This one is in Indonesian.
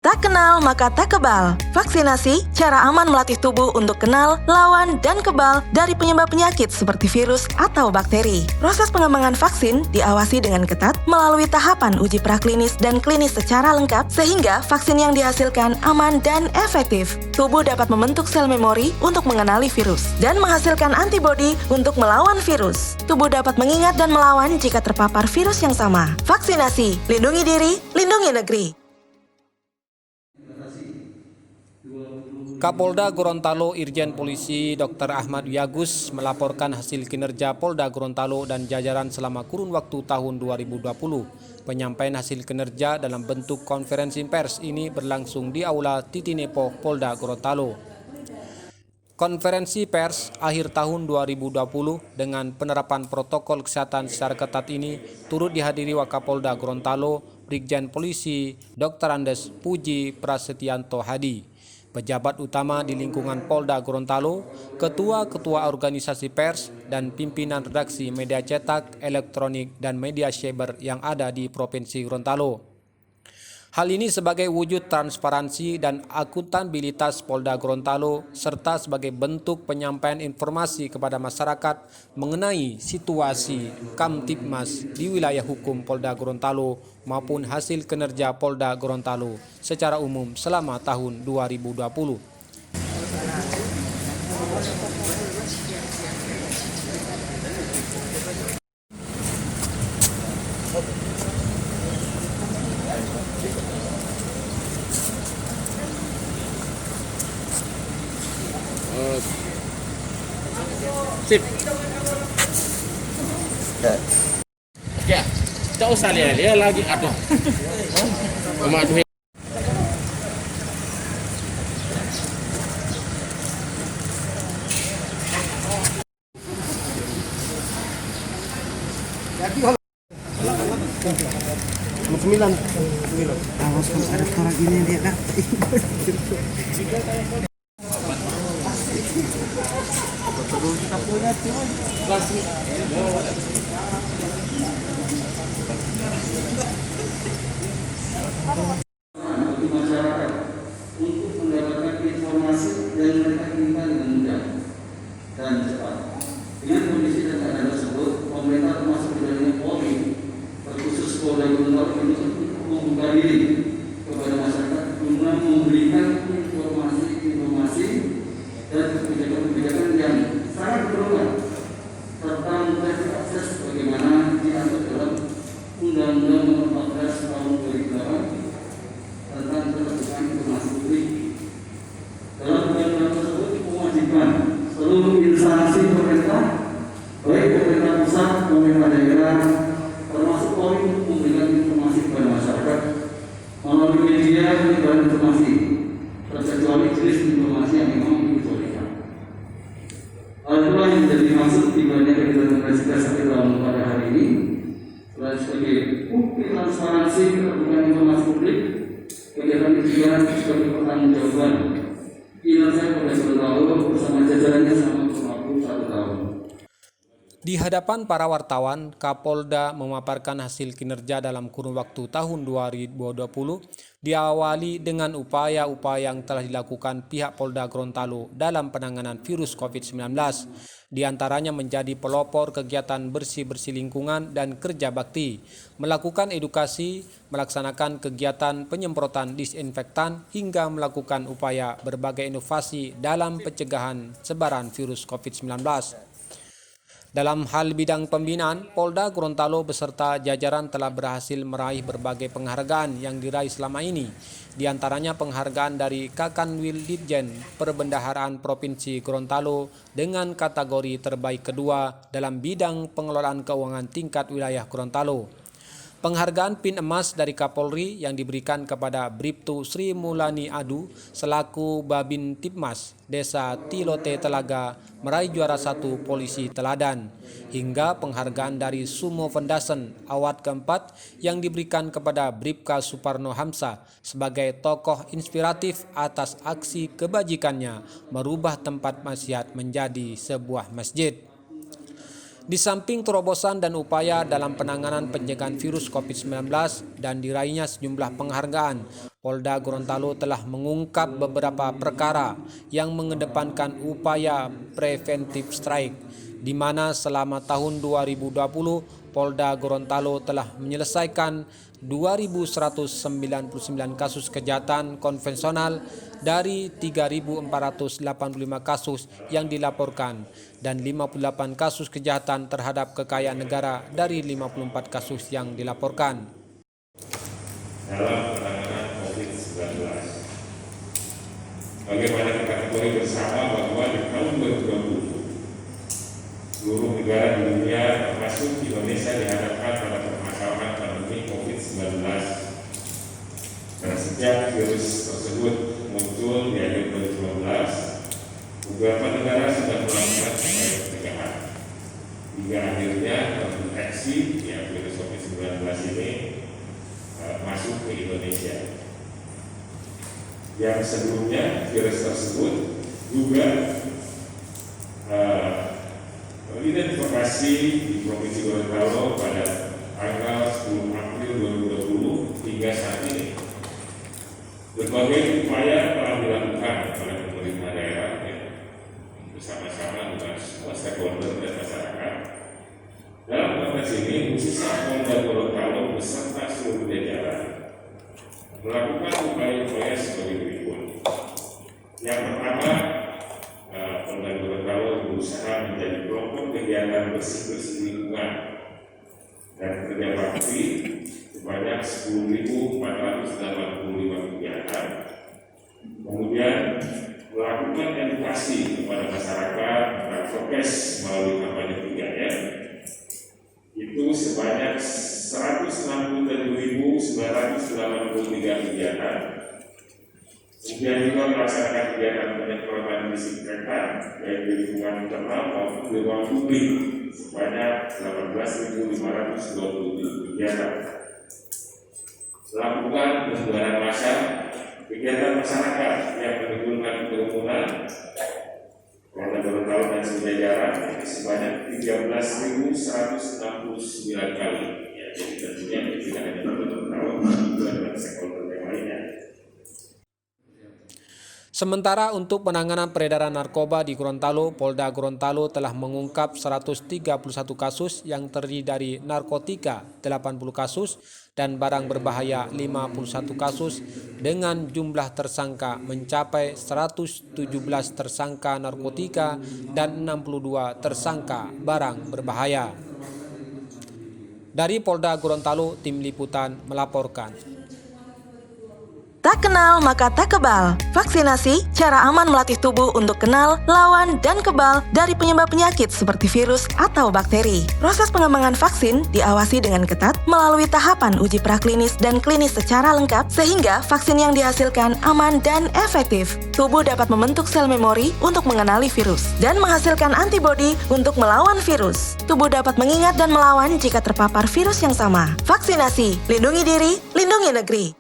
Tak kenal maka tak kebal. Vaksinasi, cara aman melatih tubuh untuk kenal, lawan, dan kebal dari penyebab penyakit seperti virus atau bakteri. Proses pengembangan vaksin diawasi dengan ketat melalui tahapan uji praklinis dan klinis secara lengkap sehingga vaksin yang dihasilkan aman dan efektif. Tubuh dapat membentuk sel memori untuk mengenali virus dan menghasilkan antibodi untuk melawan virus. Tubuh dapat mengingat dan melawan jika terpapar virus yang sama. Vaksinasi, lindungi diri, lindungi negeri. Kapolda Gorontalo Irjen Polisi Dr. Ahmad Wiyagus melaporkan hasil kinerja Polda Gorontalo dan jajaran selama kurun waktu tahun 2020. Penyampaian hasil kinerja dalam bentuk konferensi pers ini berlangsung di Aula Titinepo Polda Gorontalo. Konferensi pers akhir tahun 2020 dengan penerapan protokol kesehatan secara ketat ini turut dihadiri Wakapolda Gorontalo Brigjen Polisi Dr. Andes Puji Prasetyanto Hadi, pejabat utama di lingkungan Polda Gorontalo, ketua-ketua organisasi pers, dan pimpinan redaksi media cetak, elektronik, dan media cyber yang ada di Provinsi Gorontalo. Hal ini sebagai wujud transparansi dan akuntabilitas Polda Gorontalo serta sebagai bentuk penyampaian informasi kepada masyarakat mengenai situasi Kamtibmas di wilayah hukum Polda Gorontalo maupun hasil kinerja Polda Gorontalo secara umum selama tahun 2020. Sip. Ya, tak usah dia lagi aduh. Mak duit. Sembilan. Awas kalau ada orang ini dia kak. Kita punya cuma kasih. Bagi masyarakat untuk mendapatkan informasi dan mereka inginkan dengan mudah dan cepat. Dengan kondisi dan keadaan tersebut, pemerintah termasuk di dalamnya Polri, terkhusus Polda Gorontalo untuk membuka diri kepada masyarakat guna memberikan informasi dan kebijakan-kebijakan yang sangat diperlukan serta mudah diakses bagaimana diatur dalam Undang-Undang Nomor 14 Tahun 2008 tentang keterbukaan informasi publik. Dalam undang-undang tersebut mewajibkan seluruh instansi pemerintah, baik pemerintah pusat, pemerintah daerah, termasuk Polri untuk memberikan informasi kepada masyarakat melalui media penyebaran informasi, terkecuali jenis informasi yang memang dibolehkan. Hal itulah yang menjadi maksud dibanding konferensi pers dalam pada hari ini. Sebagai bukti transparansi keterbukaan informasi publik, kegiatan ini juga sebagai pertanggungjawaban kinerja Polda Gorontalo bersama jajarannya selama waktu 1 tahun. Di hadapan para wartawan, Kapolda memaparkan hasil kinerja dalam kurun waktu tahun 2020 diawali dengan upaya-upaya yang telah dilakukan pihak Polda Gorontalo dalam penanganan virus COVID-19. Di antaranya menjadi pelopor kegiatan bersih-bersih lingkungan dan kerja bakti, melakukan edukasi, melaksanakan kegiatan penyemprotan disinfektan, hingga melakukan upaya berbagai inovasi dalam pencegahan sebaran virus COVID-19. Dalam hal bidang pembinaan, Polda Gorontalo beserta jajaran telah berhasil meraih berbagai penghargaan yang diraih selama ini. Di antaranya penghargaan dari Kakanwil Ditjen Perbendaharaan Provinsi Gorontalo dengan kategori terbaik kedua dalam bidang pengelolaan keuangan tingkat wilayah Gorontalo. Penghargaan PIN emas dari Kapolri yang diberikan kepada Bribtu Sri Mulani Adu selaku Babin Tipmas Desa Tilote Telaga meraih juara 1 polisi teladan, hingga penghargaan dari Sumo Foundation award keempat yang diberikan kepada Bribka Suparno Hamsa sebagai tokoh inspiratif atas aksi kebajikannya merubah tempat maksiat menjadi sebuah masjid. Di samping terobosan dan upaya dalam penanganan pencegahan virus COVID-19 dan diraihnya sejumlah penghargaan, Polda Gorontalo telah mengungkap beberapa perkara yang mengedepankan upaya preventif strike, di mana selama tahun 2020 Polda Gorontalo telah menyelesaikan 2.199 kasus kejahatan konvensional dari 3.485 kasus yang dilaporkan dan 58 kasus kejahatan terhadap kekayaan negara dari 54 kasus yang dilaporkan. Dalam penanganan COVID-19, bagaimana kita ketahui bersama bahwa di tahun 2020 seluruh negara di dunia termasuk Indonesia dihadapkan pada permasalahan pandemi COVID-19. Dan sejak virus tersebut muncul di akhir 2019, beberapa negara sudah melakukan upaya pencegahan hingga akhirnya terdeteksi virus COVID-19 ini masuk ke Indonesia. Yang sebelumnya virus tersebut juga teridentifikasi di Provinsi Gorontalo pada tanggal 10 April 2020 hingga saat ini. Berbagai upaya telah dilakukan oleh pemerintah daerah bersama-sama dengan semua stakeholder dan masyarakat. Dalam konteks ini, khususnya Polda Gorontalo beserta seluruh jajaran melakukan upaya-upaya sebagai berikut. Yang pertama, Polda Gorontalo berusaha menjadi kelompok kegiatan bersih-bersih lingkungan dan kerja bakti sebanyak 10.485 kegiatan. Kemudian melakukan edukasi kepada masyarakat tentang prokes melalui kampanye 3M itu sebanyak 167.983 kegiatan. Kemudian juga melaksanakan kegiatan penyemprotan disinfektan baik di lingkungan internal maupun di ruang publik sebanyak 18.527 kegiatan. Melakukan pembubaran massa, kegiatan masyarakat yang menimbulkan kerumunan, Polda Gorontalo dan sejajaran sebanyak 13.169 kali. Ya, jadi tentunya tidak hanya Polda Gorontalo, juga dengan stakeholder yang lainnya. Sementara untuk penanganan peredaran narkoba di Gorontalo, Polda Gorontalo telah mengungkap 131 kasus yang terdiri dari narkotika 80 kasus dan barang berbahaya 51 kasus dengan jumlah tersangka mencapai 117 tersangka narkotika dan 62 tersangka barang berbahaya. Dari Polda Gorontalo, tim liputan melaporkan. Tak kenal maka tak kebal. Vaksinasi, cara aman melatih tubuh untuk kenal, lawan, dan kebal dari penyebab penyakit seperti virus atau bakteri. Proses pengembangan vaksin diawasi dengan ketat melalui tahapan uji praklinis dan klinis secara lengkap sehingga vaksin yang dihasilkan aman dan efektif. Tubuh dapat membentuk sel memori untuk mengenali virus dan menghasilkan antibodi untuk melawan virus. Tubuh dapat mengingat dan melawan jika terpapar virus yang sama. Vaksinasi, lindungi diri, lindungi negeri.